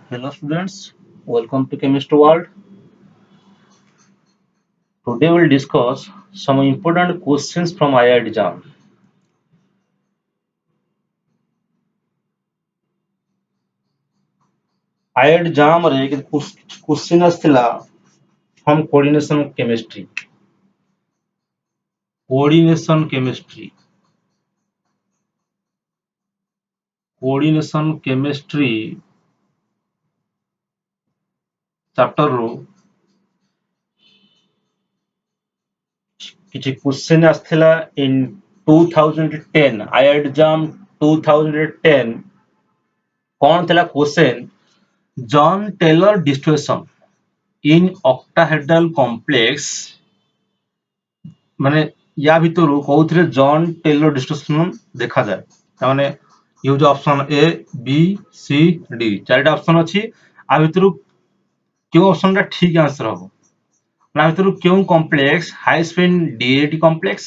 Hello students, welcome to Chemistry World. Today we'll discuss some important questions from IIT JAM. IIT JAM रे question आस्थिला from coordination chemistry. Coordination chemistry. Coordination chemistry chapter ରୁ କିଛି question ଆସିଥିଲା in 2010 IIT JAM 2010 କଣ ଥିଲା question John Taylor distribution in octahedral complex ମାନେ या ଭିତରୁ କୋଉଥିରେ ଜନ୍ ଟେଲର ଡିଷ୍ଟ୍ରିବ୍ୟୁସନ ଦେଖାଯାଏ ତାମାନେ ୟୁଜ ଅପସନ ଏ ବି ସି ଡି ଚାରିଟା ଅପସନ ଅଛି ଆ ଭିତରୁ କେଉଁ ଅପସନଟା ଠିକ ଆନ୍ସର ହବ ଆ ଭିତରୁ କେଉଁ complex high spin D8 complex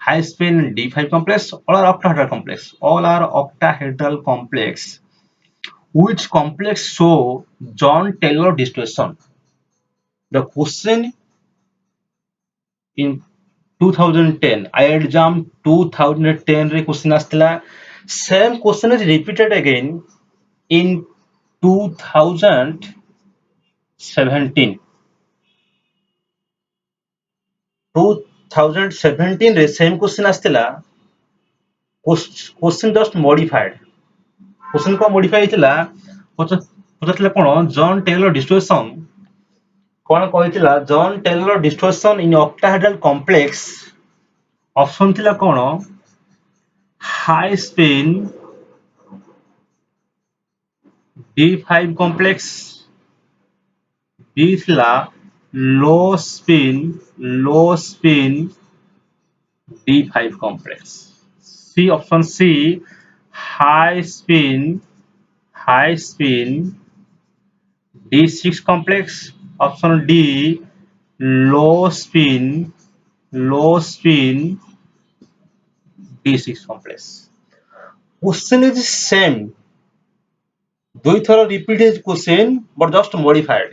high spin D5 complex all are octahedral complex all are octahedral complex which complex show John Taylor distribution the question in 2010 IIT JAM 2010 रे question आस्थिला same question is repeated again in 2017 2017 रे same question आस्थिला question just modified question को modify ହେଇଥିଲା ପଚାରିଥିଲା କଣ ଜନ୍ Teller distribution କଣ କହିଥିଲା Jahn Teller distribution in octahedral complex option ଥିଲା କଣ high spin D5 complex B ଥିଲା low spin D5 complex C option C high spin D6 complex option D low spin D6 complex question is same দুই থর repeat হয়েছে question but just modified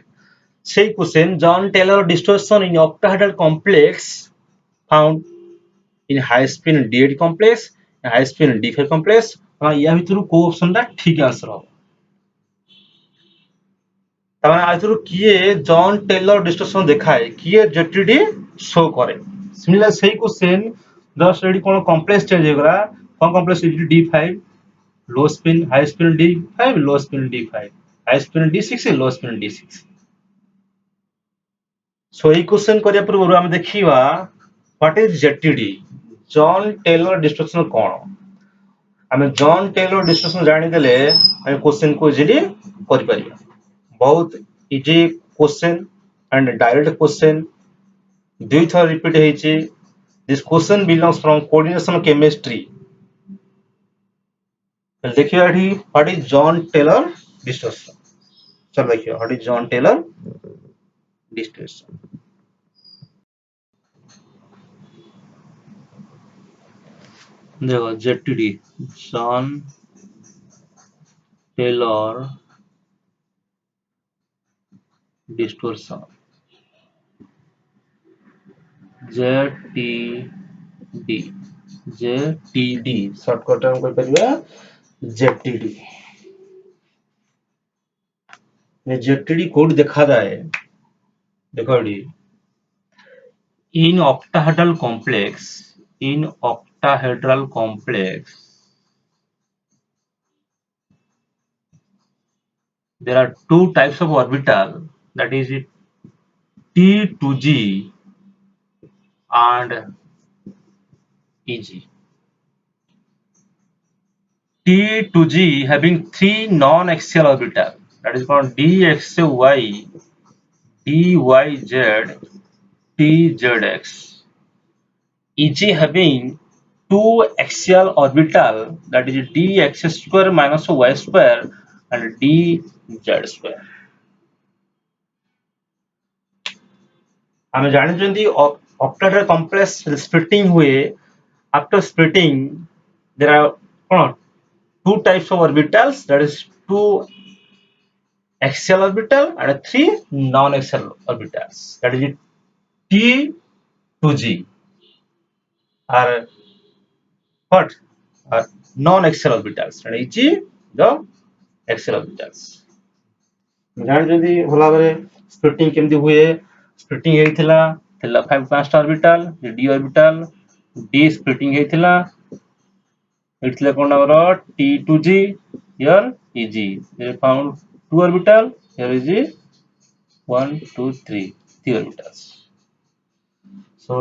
সেই question Jahn Teller distribution in octahedral complex found in high spin D8 complex high spin D5 complex या ভিতରୁ କୋଉ ଅପସନଟା ଠିକ answer ହବ ତାମାନେ ଆ ଭିତରୁ କିଏ ଜନ୍ ଟେଲର ଡିଷ୍ଟ୍ରିବ୍ୟୁସନ ଦେଖାଏ କିଏ ଜେଟିଡି ଶୋ କରେ ସିମିଲାର ସେଇ କୋଶ୍ଚେନ ଜଷ୍ଟ ଏଠି କଣ କମ୍ପ୍ଲେକ୍ସ ଚେଞ୍ଜ ହେଇଗଲା କଣ complex D5 low spin high spin D5 low spin D5 high spin D6 low spin D6 so এই কোশ্চেন କରିବା ପୂର୍ବରୁ ଆମେ ଦେଖିବା what is ZTD Jahn Teller distribution କଣ ଆମେ ଜନ୍ ଟେଲର ଡିଷ୍ଟ୍ରିବ୍ୟୁସନ ଜାଣିଦେଲେ ଆମେ କୋଶ୍ଚେନ କୁ ଇଜିଲି କରିପାରିବା ବହୁତ easy question and direct question ଦୁଇ ଥର ରିପିଟ ହେଇଛି this question belongs from coordination chemistry देखिए एठी what is Jahn Teller distribution चलो देखिए what is Jahn Teller distribution देखो JTD Jahn Teller distribution JTD shortcut हम कहि परिबा जेटीडी ने जेटीडी कोड देखा जाए देखो एडी in octahedral complex there are two types of orbital that is T to G and EG T to G having three non-axial orbital that is called DXY DYZ TZX EG having two axial orbital that is dx square minus y square and dz square ଆମେ ଜାଣିଛନ୍ତି octahedral complex splitting ହୁଏ after splitting there are two types of orbitals that is two axial orbital and 3 non-axial orbitals. That is T to G are what? Are non-axial orbitals. And H the axial orbitals. ଜାଣିଛନ୍ତି ଭଲ ଭାବରେ ସ୍ପ୍ଲିଟିଂ କେମିତି ହୁଏ? ସ୍ପ୍ଲିଟିଂ ହେଇଥିଲା 5 ପାଞ୍ଚଟା orbital, d orbital, d ସ୍ପ୍ଲିଟିଂ ହେଇଥିଲା ହେଇଥିଲା କଣ ଆମର t to g, here eg. They found 2 orbital, here is 1 2 3 3 orbitals. So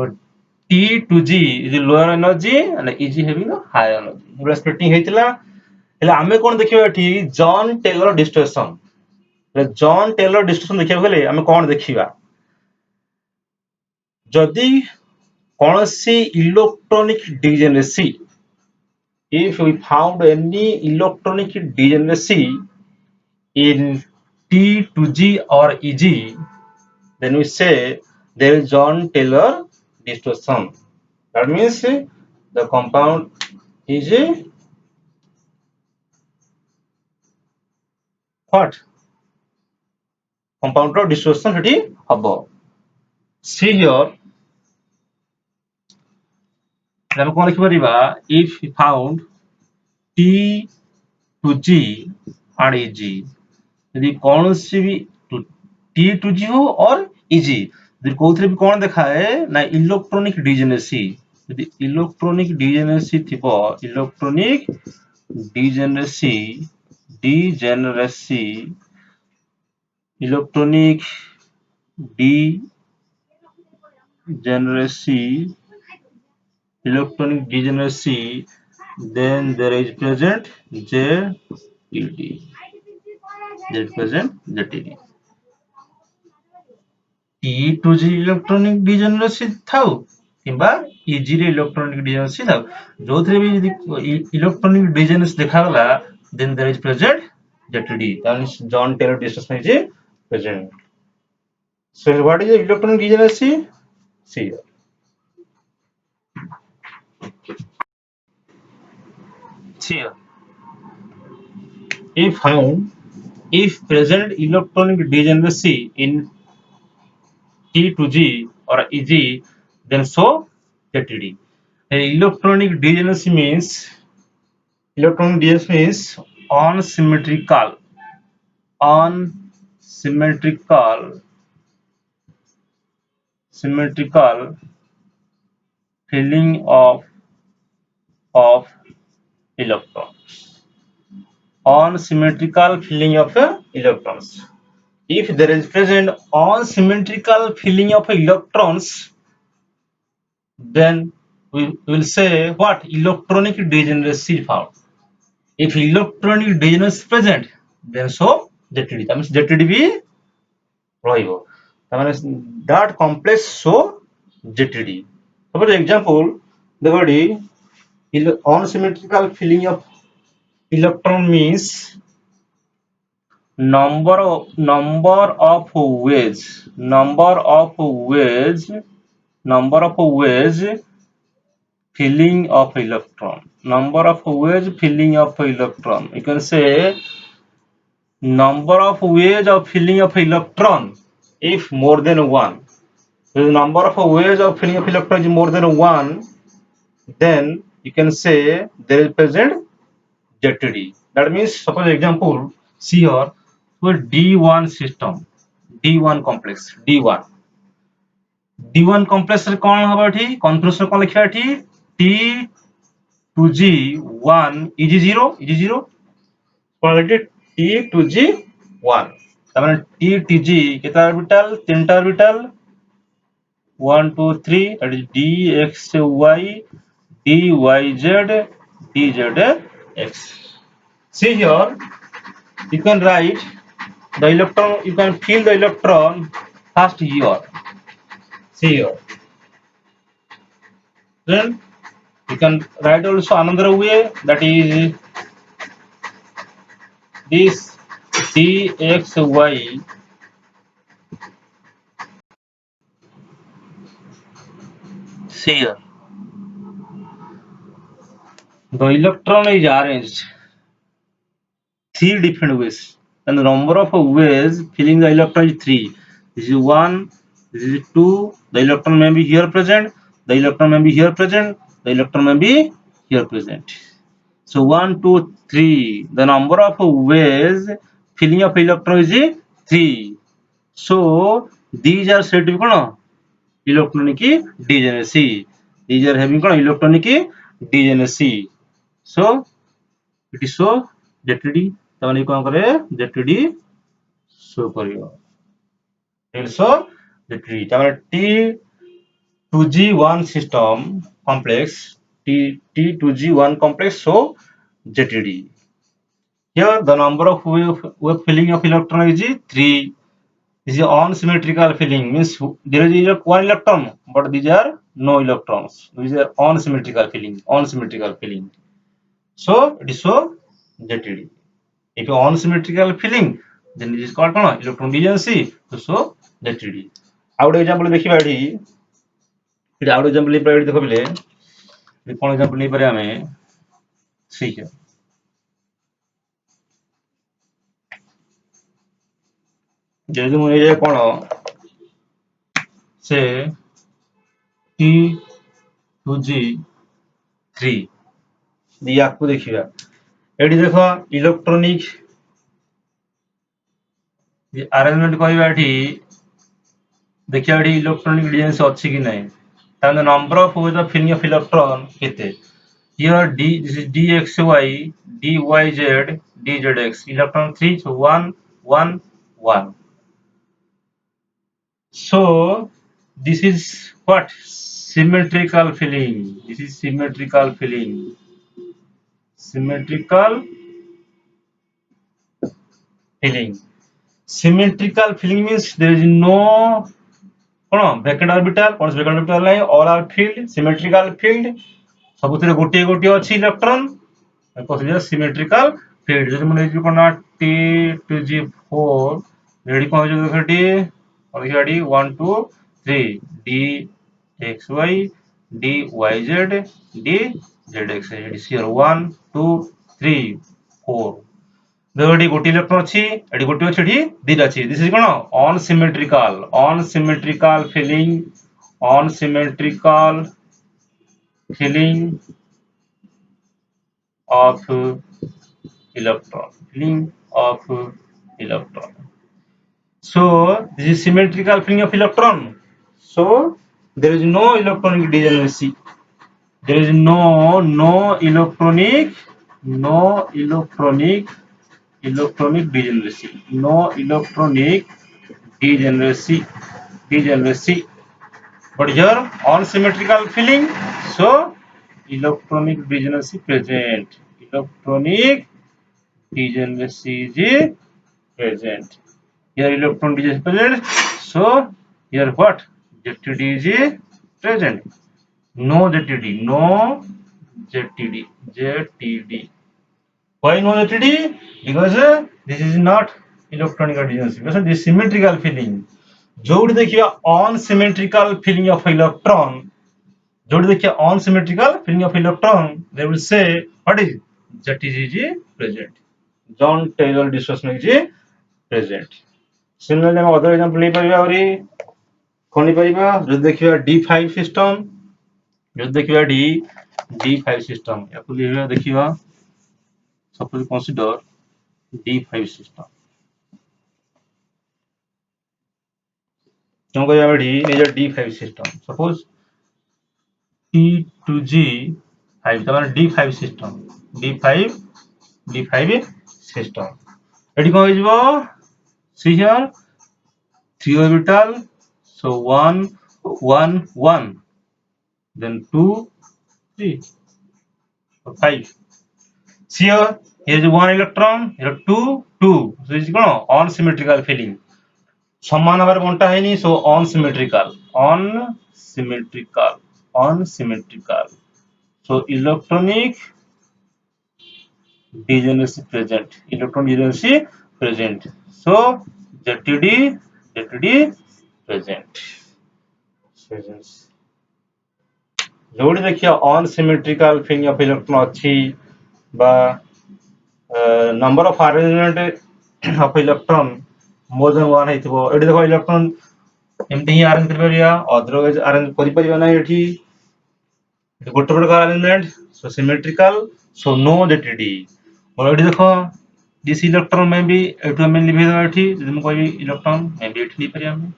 t to g is the lower energy and eg having the higher energy. ഇവിടെ ସ୍ପ୍ଲିଟିଂ ହେଇଥିଲା ହେଲେ ଆମେ କଣ ଦେଖିବା ଏଠି ଜନ୍ ଟେଲର ଡିଷ୍ଟ୍ରିବ୍ୟୁସନ। ଜନ୍ ଟେଲର ଡିଷ୍ଟ୍ରିବ୍ୟୁସନ ଦେଖିବାକୁ ଗଲେ ଆମେ କଣ ଦେଖିବା? ଯଦି କୌଣସି electronic ଡିଜେନେରେସି, if we found any electronic degeneracy in T to G or Eg, then we say there is John Taylor distortion. That means the compound is what? Compound distortion সেটি হব। See here, ଆମେ କଣ ଲେଖିପାରିବା? If we found T to G and Eg, ଯଦି କୌଣସି ବି T to G हो और Eg, ଯଦି କୋଉଥିରେ ବି କଣ ଦେଖାଏ ନା ଇଲେକ୍ଟ୍ରୋନିକ ଡିଜେନେରେସି, ଯଦି ଇଲେକ୍ଟ୍ରୋନିକ ଡିଜେନେରେସି ଥିବ, electronic ଡିଜେନେରେସି electronic degeneracy, then there is present ZTD. There is present ZTD. T to G electronic degeneracy थाउ किंबा EG रे electronic degeneracy थाउ, जोथरे भी यदि electronic degeneracy देखागला, then there is present ZTD. That means John Taylor distortion is present. So what is the electronic degeneracy? See here. Here, if present electronic degeneracy in T to G or Eg, then so ZTD. Electronic degeneracy means unsymmetrical filling of electrons. Unsymmetrical filling of electrons. If there is present unsymmetrical filling of electrons, then we will say what? Electronic degeneracy found. If electronic degeneracy is present, then so ZTD. That means ZTD भी ରହିବ। that complex so ZTD. For example, the body unsymmetrical filling of electron means number of ways filling of electron. Number of ways filling of electron. You can say number of ways of filling of electron if more than one. If the number of ways of filling of electron is more than one, then you can say there is present ZTD. That means, suppose example, see here, D1 system, D1 complex, D1 complex रे कौन हबा एठी? Confusion कौन लिखा एठी? T to G 1 EG0 quality T to G 1 तार माने T to G केता orbital? तीनटा orbital 1 2 3, that is DXY DYZ DZX. See here, you can write the electron, you can fill the electron first here. See here. Then you can write also another way, that is this DXY see here. The electron is arranged 3 different ways. and the number of ways filling the electron is 3. This is 1, this is 2, the electron may be here present, the electron may be here present, the electron may be here present. So 1, 2, 3, the number of ways filling of electron is 3. So these are said to be electronic degeneracy. These are having electronic degeneracy. So it is so ZTD ताମାନେ कौन करे ZTD show करियो also ZTD ताମାନେ T2G1 system complex T2G1 complex so ZTD. Here the number of wave filling of electron is 3. This is unsymmetrical filling means there is one electron but these are no electrons. These are unsymmetrical filling. So it is so ZTD. If you unsymmetrical filling, then it is called electron degeneracy. So ZTD. Out example देखिबा एठी out example नहीं पर देखो बिले कौन example नहीं पर हमें ठीक है जैसे मुझे ये कौन से T2G3 दिया आपको देखिबा एठी देखो इलेक्ट्रॉनिक अरेंजमेंट कहबा एठी देखिए एठी इलेक्ट्रॉनिक डिजेंसी अच्छी कि नहीं ताने number of ways of filling of electron केते here d this is dxy dyz dzx electron 3 so 1 1 1 so this is what symmetrical filling this is symmetrical filling symmetrical filling means there is no vacant orbital line all are filled symmetrical filled सबुथिरे गोटे गोटे अछि electron consider symmetrical field जदि मन हेजि कोन T2G4 ready कोन हो देखटी और Heidi 1 2 3 dxy dyz dzx Heidi here 1 2 3 4 देखटी गोटे electron अछि AD गोटे अछि एडी दिटा अछि this is cone unsymmetrical filling of electron. So this is symmetrical filling of electron. So there is no electronic degeneracy. There is no electronic degeneracy. No electronic degeneracy. But here unsymmetrical filling, so electronic degeneracy present. Electronic degeneracy is present. Here electron degeneracy present, so here what? ZTD is present. No ZTD. Why no ZTD? Because this is not electronic degeneracy. Because this is symmetrical filling. जोड़ देखिए unsymmetrical filling of electron जोड़ देखिए unsymmetrical filling of electron they will say what is ZTG is present John Taylor discussion is present similarly हम other example ले परिबा और कोन परिबा जो देखिए D5 system जो देखिए D5 system या को लिखिबा देखिबा suppose consider D5 system क्यों करिया बड़ी ये D5 system suppose T2G5 तमार D5 system D5 system एटी कोन होइबो see here 3 orbital so 1 1 1 then 2 3 so 5 see here is 1 electron here 2 2 so this is unsymmetrical filling समान भाव बंटा है so unsymmetrical so electronic degeneracy present so ZTD present जोड़ी देखिए unsymmetrical filling of electron अच्छी बा number of arrangement of electron more than one ହେଇଥିବ ଏଠି ଦେଖ electron ଏମିତି ହିଁ arrange କରିପାରିବା otherwise arrange କରିପାରିବା ନାହିଁ ଏଠି ଗୋଟେ ପ୍ରକାର arrangement so symmetrical so no ZTD और ଏଠି ଦେଖ this electron may be ଏଠୁ ଆମେ ଲିଭେଇଦେବା ଏଠି ଯଦି ମୁଁ କହିବି electron may be ଏଠି ଲିଭେଇପାରିବା ଆମେ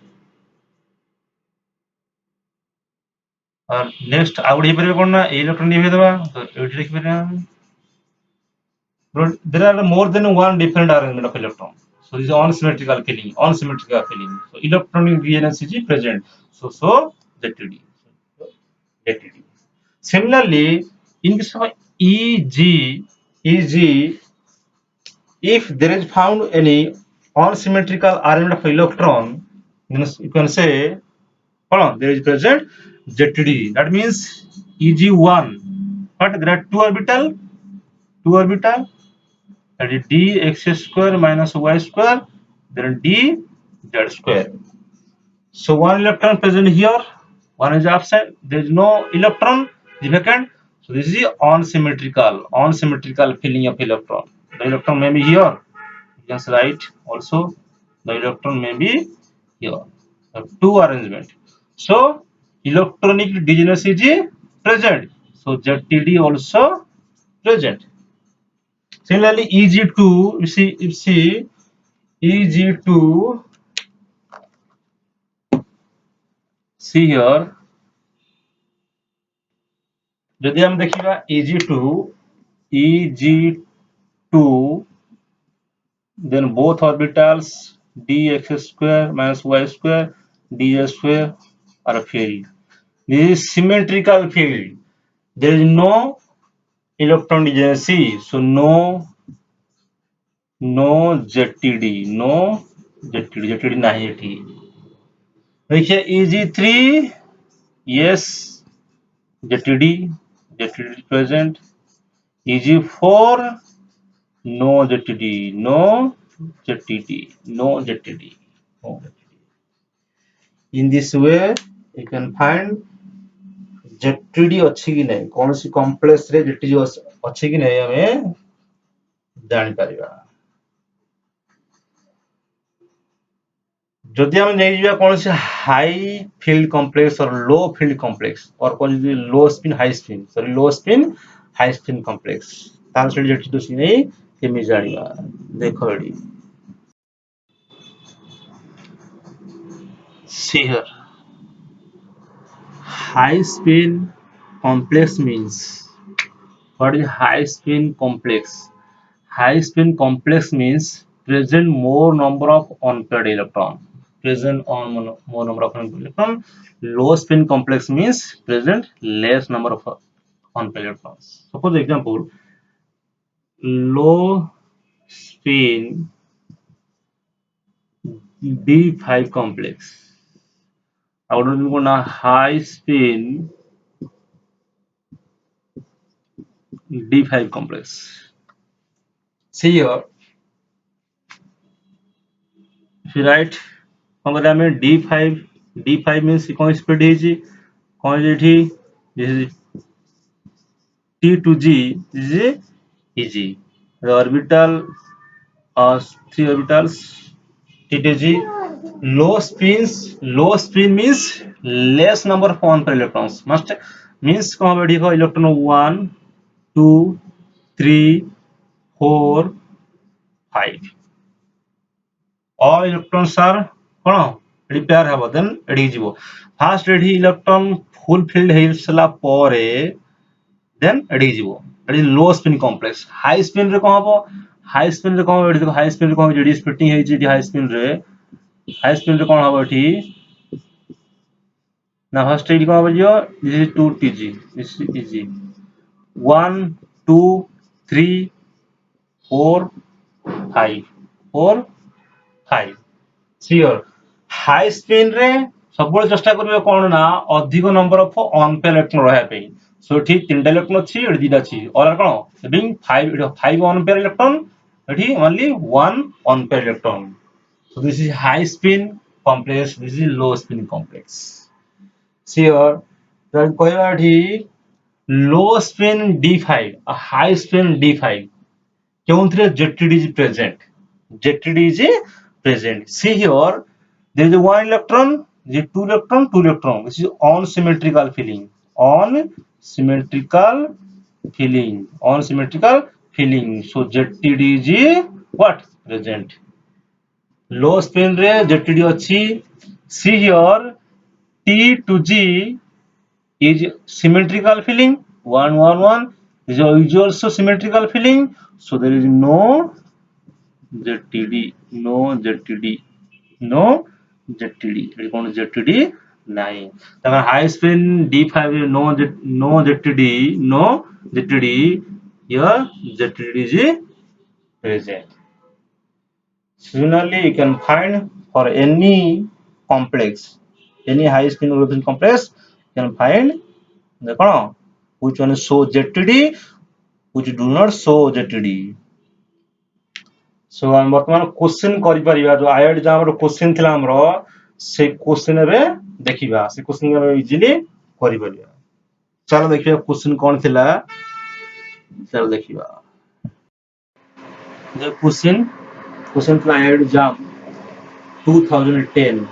और नेक्स्ट ଆଉ ଗୋଟେ ହେଇପାରିବ କଣ ନା ଏଇ ଇଲେକ୍ଟ୍ରନ ଲିଭେଇଦେବା ତ ଏଠି ଲେଖିପାରିବା ଆମେ but there are more than one different arrangement of electron. So this is unsymmetrical filling, unsymmetrical filling. So electronic valence is present. So ZTD. ZTD. Similarly, in case of EG, if there is found any unsymmetrical arrangement of electron, then you can say, hold on, there is present ZTD. That means EG1, but there are two orbital. That is dx square minus y square, then d z square. So one electron present here, one is absent. There is no electron, the vacant. So this is unsymmetrical filling of electron. The electron may be here. You can write also the electron may be here. Two arrangement. So electronic degeneracy is present. So ZTD also present. Similarly, EG2, you see EG2, see here, যদি ଆମେ ଦେଖିବା EG2, then both orbitals dx square minus y square dz square are filled. This is symmetrical field. There is no electron degeneracy, so no ZTD, ZTD नहीं एठी. देखिए EG3, yes, ZTD is present. EG4, no ZTD. In this way, you can find ZTD अच्छी कि नहीं, कौन C complex रे ZTD अच्छी कि नहीं हमें जानी परिवा. যদি আমি নেই ଯିବା କୌଣସି ହାଇ ଫିଲ୍ଡ କମ୍ପ୍ଲେକ୍ସ ଅର ଲୋ ଫିଲ୍ଡ କମ୍ପ୍ଲେକ୍ସ ଅର କଣ ଯଦି ଲୋ ସ୍ପିନ୍ ହାଇ ସ୍ପିନ୍ କମ୍ପ୍ଲେକ୍ସ ତାର ସେଠି ଯେଠି ଦୋଷୀ ନେଇ କେମିତି ଜାଣିବା ଦେଖ ଏଠି see here high spin complex means what is high spin complex. High spin complex means present more number of unpaired electron. More number of unpaired electron. Low spin complex means present less number of unpaired electrons. Suppose example, low spin D5 complex. I would go na high spin D5 complex. See here. If you write ଆମେ D5 means कौन speed है कौन जेठी this is T2G, this is EG. The orbital three orbitals T2G. Low spin means less number of unpaired electrons. Must means कौन बैठी हो electron 1, 2, 3, 4, 5. All electrons are कौन एडी पेयर हेबो देन एडी जीवो फास्ट एडी इलेक्ट्रॉन फुल फिल्ड हेसला परे देन एडी जीवो एडी low spin complex high spin रे कोन हबो हाई स्पिन रे कोन एडी देखो हाई स्पिन रे कोन जेडी स्प्लिटिंग हेइ जेडी हाई स्पिन रे कोन हबो एठी ना फर्स्ट एडी कोन हबो जियो this is 2TG this is 1 2 3 4 5 Sure. High spin रे सब चेष्टा करिवे कोन ना अधिक नंबर ऑफ अनपेयर इलेक्ट्रॉन रहया पे सो एठी तीनटा इलेक्ट्रॉन अछि एठी दिटा अछि और कोन हैविंग 5 अनपेयर इलेक्ट्रॉन एठी only 1 unpaired electron so this is high spin complex this is low spin complex Sure. then कहबा एठी लो spin D5 high spin D5 केउंथरे ZTD is present ZTD is present. See here, there is a one electron, there is two electron, two electron. This is unsymmetrical filling. Unsymmetrical filling. Unsymmetrical filling. So ZTD is what? Present. Low spin re ZTD ଅଛି. See here, T to G is symmetrical filling. 1 1 1 is also symmetrical filling. So there is no ZTD, no ZTD, no ZTD. It is called ZTD 9. Then high spin D5 no ZTD, no ZTD. Here ZTD is present. Similarly, you can find for any complex, any high spin olefin complex, you can find the which one show ZTD, which do not show ZTD. So ଆମେ ବର୍ତ୍ତମାନ question କରି परिबा जो IIT जो हमर question थिला हमरो से question रे देखिबा से क्वेश्चन रे इजीली करि परिबा चलो देखिबा क्वेश्चन कोन थिला चलो देखिबा जो क्वेश्चन थिला आईआईटी जाम 2010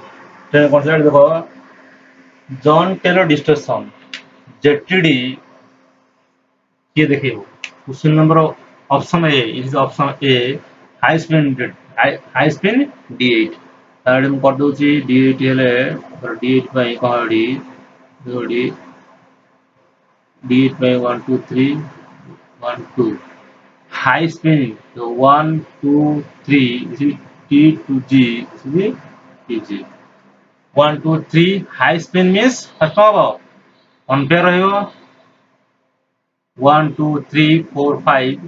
ते कोन थिला देखो जॉन टेलर डिस्ट्रक्शन जेटीडी ये देखिबो question number option A is option A high spin D8 तारे हम कर दोची D8 हेले D8 by कहडी जोडी D8 by 1 2 3 1 2 high spin so 1 2 3 this is T to G this is TG 1 2 3 high spin means first of all on pair रहिबो 1 2 3 4 5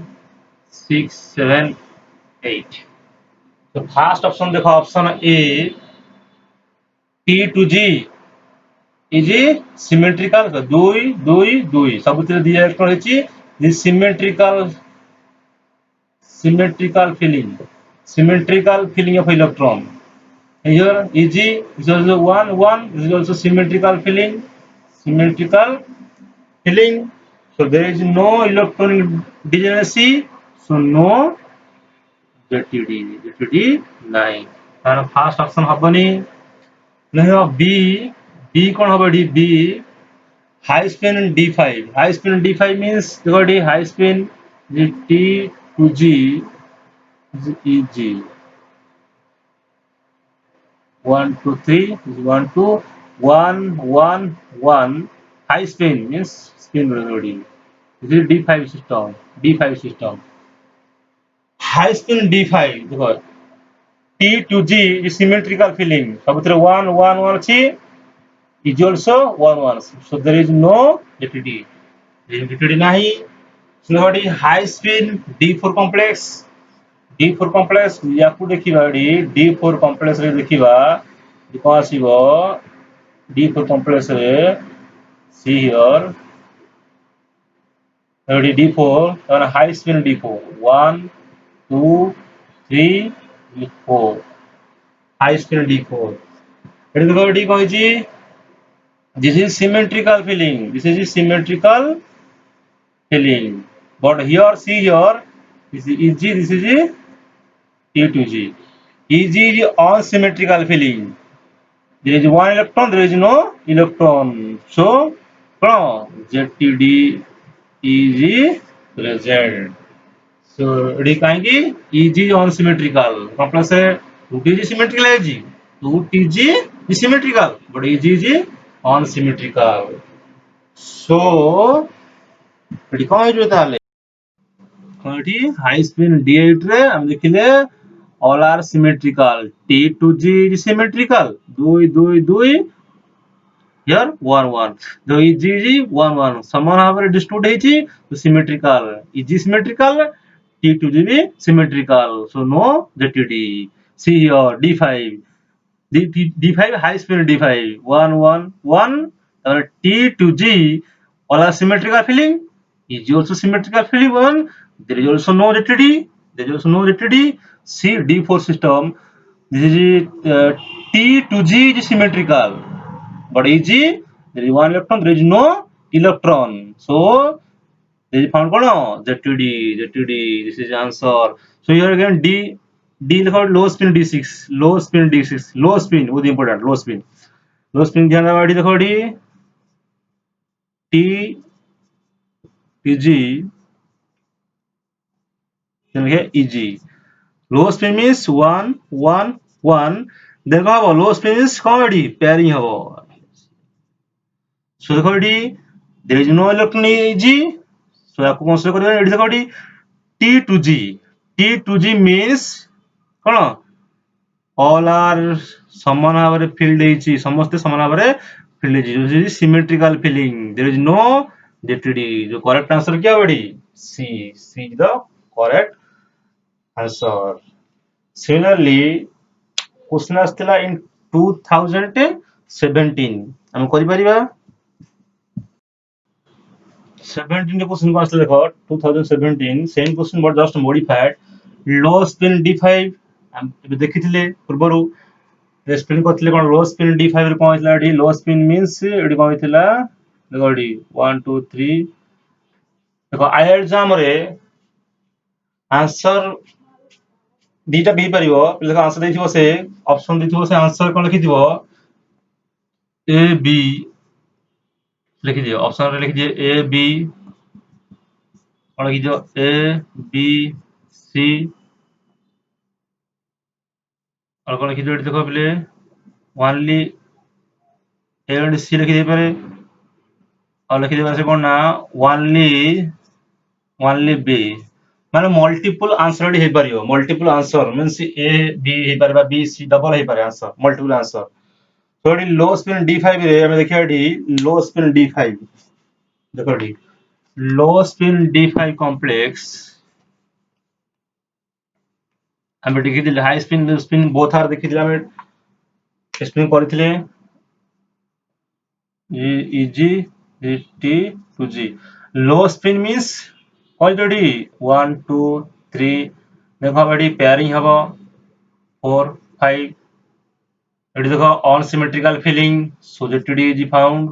6 7 8 तो first option देखो option A T to G is symmetrical 2 2 2 सबुतिर दिया रहछि this symmetrical filling of electron here Eg is also 1 1 this is also symmetrical filling so there is no electronic degeneracy so no ZTD 9 तार first option हबनी नहीं B कौन हबडी B high spin D5 means देखो high spin T to G is Eg 1 2 3 is 1 2 1 1 1 high spin means spin already this is D5 system high spin D5 देखो T to G is symmetrical filling सबुतिर 1 1 1 अछि is also 1 1 so there is no ZTD nahi so high spin D4 complex याकू देखिबा D4 complex रे देखिबा कौन आसीबो D4 complex रे see here D4 और high spin D4 1 2 3 4 high spin D4 eighty देखो D कहिछि this is symmetrical filling but here see here this is Eg this is T to G Eg is unsymmetrical filling there is one electron there is no electron so ZTD is present so eighty काहेकि Eg is unsymmetrical complex है 2Tg symmetrical है Eg 2Tg is symmetrical but Eg is unsymmetrical so eighty कौन है जो ताले eighty high spin D8 रे हम देखिले all are symmetrical T to G is symmetrical 2 2 2 here 1 1 the Eg is 1 1 समान भाବରେ डिस्ट्रीब्यूट ହେଇଛି तो symmetrical Eg symmetrical T to G भी symmetrical so no ZTD see here D5 D5 high spin D5 1 1 1 और T to G all are symmetrical filling is also symmetrical filling 1 there is also no ZTD see D4 system this is T to G is symmetrical but Eg there is one electron there is no electron so there is found ZTD this is answer so here again D देखो low spin D6, low spin D6, low spin बहुत important, low spin ध्यान दवा D देखो D T PG देखिए EG low spin means 1 1 1 देखो हबो low spin means कौन एडी पेयरिंग हबो सो देखो एडी there is no electron EG so आपको कंसीडर करबा एडी देखो एडी T2G मीन्स कौन ऑल आर समान भाव में फिल्ड ହେଇଛି ସମସ୍ତେ ସମାନ ଭାବରେ ଫିଲ୍ଡ ହେଇଛି जो symmetrical filling there is no JTD जो करेक्ट आंसर क्या बड़ी C is the correct answer similarly question आस्थिला इन 2017 हम करि परिबा 17 रे क्वेश्चन को आस्थिला देखो 2017 same question but just modified low spin D5 हम देखिथिले पूर्वरु स्पिन करथिले कोन लो स्पिन D5 रे कोन हितला एडी लो स्पिन मींस एडी कोन हितला देखो एडी 1 2 3 देखो आई एग्जाम रे आंसर दीटा भी परिबो देखो आंसर देथिबो से ऑप्शन देथिबो से आंसर कोन लिखि दिबो ए बी लिखि दियो ऑप्शन रे लिखि दियो ए बी कोन लिखि दियो ए बी सी और कोन लिखि दियो एडी देखो पले ओनली ए एंड सी लिखि दे पारे और लिखि दे पारे से कोन ना ओनली बी माने मल्टीपल आंसर एडी हे परियो multiple answer means A B हे परबा बी सी डबल हे पारे आंसर मल्टीपल आंसर तो एडी लो स्पिन D5 रे हम देखिया एडी लो स्पिन D5 देखो AD low spin D5 complex हम देखि हाई स्पिन बोथ आर देखि हम स्पिन करथिले EG T2G लो स्पिन मींस ऑलरेडी 1 2 3 देखो एडी पेयरिंग हबो 4 5 एडी देखो unsymmetrical filling so JTD is found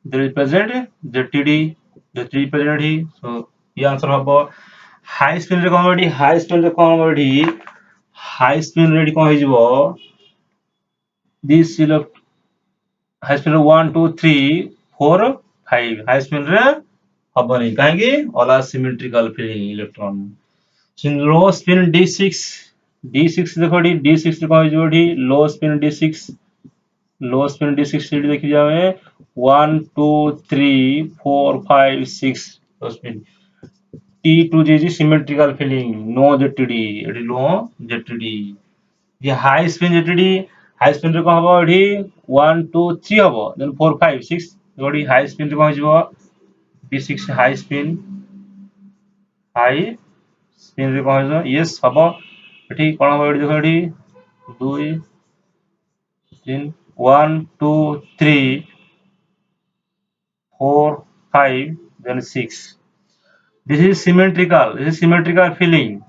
there is present JTD present ही सो ये आंसर हबो हाई स्पिन रे कोन एडी हाई स्पिन रे कोन एडी हाई स्पिन रे कोन हिजबो दिस सिलेक्ट हाई स्पिन रे 1 2 3 4 5 हाई स्पिन रे हबनी काहेकि all are symmetrical filling electron सिन लो स्पिन D6 देखो D6 रे कोन हिजबो डी लो स्पिन D6 रे देखि जावे 1 2 3 4 5 6 low spin T2G is symmetrical filling no ZTD एडी लो ZTD ये high spin ZTD high spin रे कोन हबो एडी 1 2 3 हबो देन 4 5 6 एडी हाई स्पिन रे कोन हिजबो D6 हाई स्पिन रे कोन हिजबो यस हबो एठी कोन हबो एडी देखो AD 2 3 1 2 3 4 5 then 6 this is symmetrical filling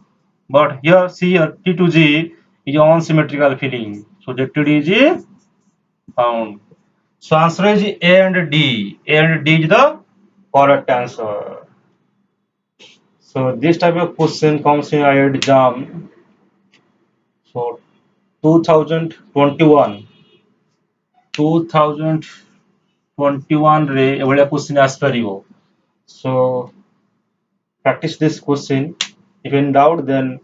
but here see here T2G is unsymmetrical filling so ZTD is found so answer is A and D is the correct answer so this type of question comes in IIT exam so 2021 रे एवढा question आस परिबो so practice this question if in doubt then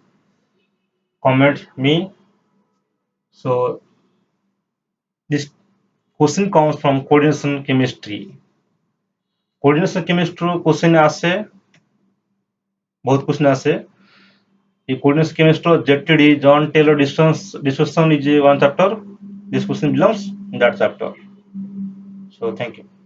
comment me so this question comes from coordination chemistry question आसे बहुत question आसे ये coordination chemistry ZTD John Taylor distribution is one chapter this question belongs in that chapter so thank you